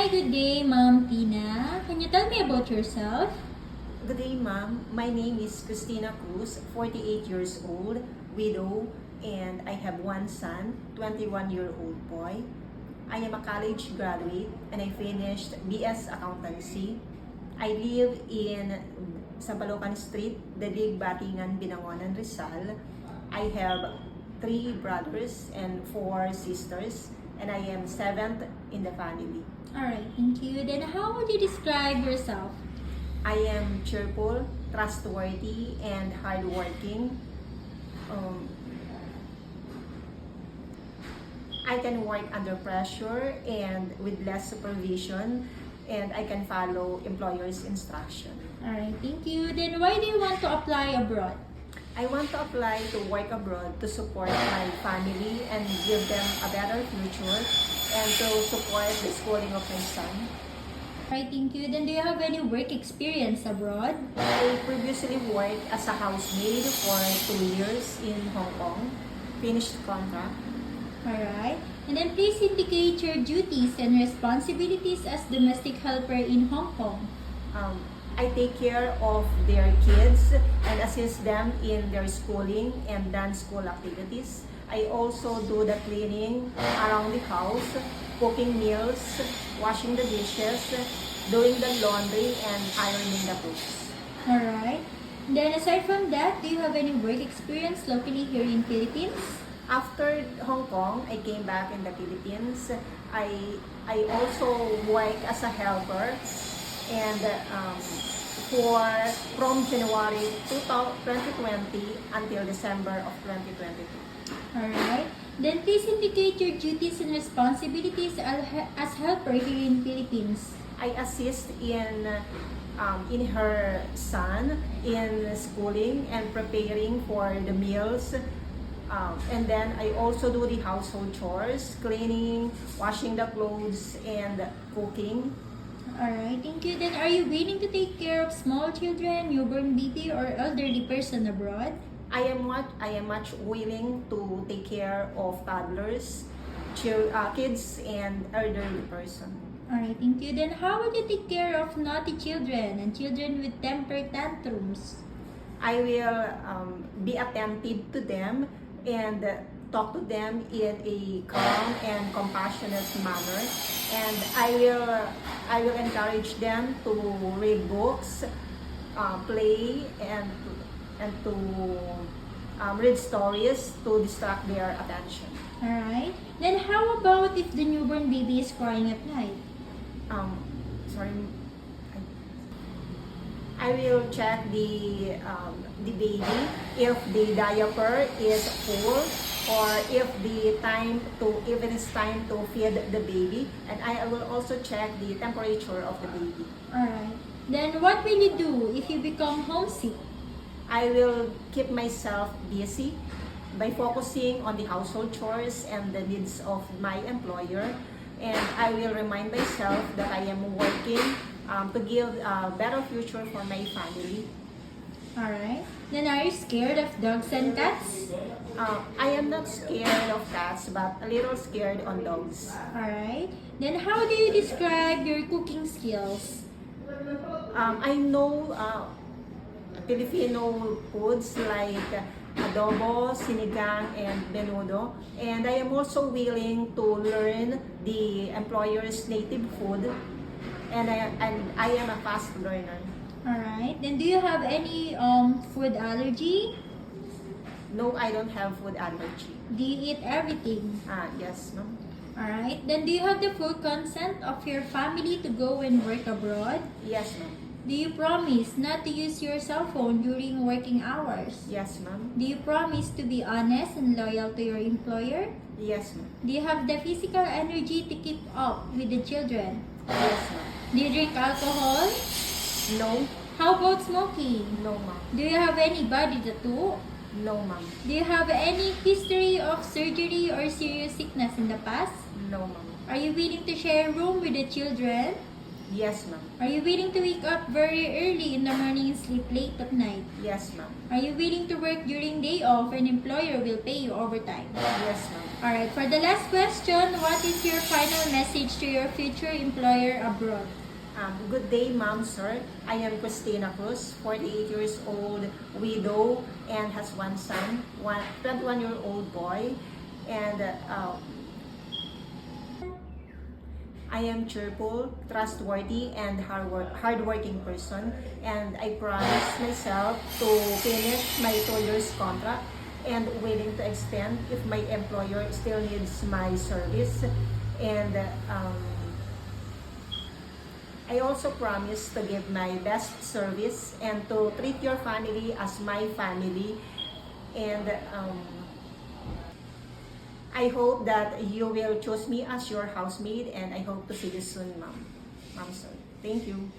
Hi, good day, Ma'am Tina. Can you tell me about yourself? Good day, ma'am. My name is Christina Cruz, 48 years old, widow, and I have one son, 21-year-old boy. I am a college graduate and I finished BS Accountancy. I live in Sampalocan Street, Dalig, Batingan, Binangonan, Rizal. I have 3 brothers and 4 sisters, and I am 7th in the family. Alright, thank you. Then how would you describe yourself? I am cheerful, trustworthy, and hardworking. I can work under pressure and with less supervision, and I can follow employer's instruction. Alright, thank you. Then why do you want to apply abroad? I want to apply to work abroad to support my family and give them a better future and to support the schooling of my son. Alright, thank you. Then do you have any work experience abroad? I previously worked as a housemaid for 2 years in Hong Kong, finished contract. Alright. And then please indicate your duties and responsibilities as domestic helper in Hong Kong. I take care of their kids and assist them in their schooling and dance school activities. I also do the cleaning around the house, cooking meals, washing the dishes, doing the laundry, and ironing the clothes. Alright. Then aside from that, do you have any work experience locally here in Philippines? After Hong Kong, I came back in the Philippines. I also work as a helper, and from January 2020 until December of 2022. Alright. Then please indicate your duties and responsibilities as helper here in Philippines. I assist in her son in schooling and preparing for the meals. And then I also do the household chores, cleaning, washing the clothes, and cooking. Alright, thank you. Then are you willing to take care of small children, newborn baby, or elderly person abroad? I am much willing to take care of toddlers, kids, and elderly person. Alright, thank you. Then how would you take care of naughty children and children with temper tantrums? I will be attentive to them and talk to them in a calm and compassionate manner, and I will encourage them to read books, play, and to read stories to distract their attention. Alright. Then how about if the newborn baby is crying at night? Sorry. I will check the baby if the diaper is full, or if it is time to feed the baby, and I will also check the temperature of the baby. Alright. Then what will you do if you become homesick? I will keep myself busy by focusing on the household chores and the needs of my employer, and I will remind myself that I am working to give a better future for my family. Alright. Then are you scared of dogs and cats? I am not scared of cats, but a little scared on dogs. Alright. Then how do you describe your cooking skills? I know Filipino foods like adobo, sinigang, and menudo. And I am also willing to learn the employer's native food. And I am a fast learner. Alright. Then do you have any food allergy? No, I don't have food allergy. Do you eat everything? Yes, no. Alright. Then do you have the full consent of your family to go and work abroad? Yes, ma'am. Do you promise not to use your cell phone during working hours? Yes, ma'am. Do you promise to be honest and loyal to your employer? Yes, ma'am. Do you have the physical energy to keep up with the children? Yes, ma'am. Do you drink alcohol? No. How about smoking? No, ma'am. Do you have any body tattoo? No, ma'am. Do you have any history of surgery or serious sickness in the past? No, ma'am. Are you willing to share a room with the children? Yes, ma'am. Are you willing to wake up very early in the morning and sleep late at night? Yes, ma'am. Are you willing to work during day off and employer will pay you overtime? Yes, ma'am. Alright, for the last question, what is your final message to your future employer abroad? Good day, ma'am, sir. I am Christina Cruz, 48 years old, widow, and has one son, 21-year-old boy. And I am cheerful, trustworthy, and hardworking person. And I promise myself to finish my 2 years contract and willing to extend if my employer still needs my service. And I also promise to give my best service and to treat your family as my family. And I hope that you will choose me as your housemaid, and I hope to see you soon, ma'am. Ma'am, sir. Thank you.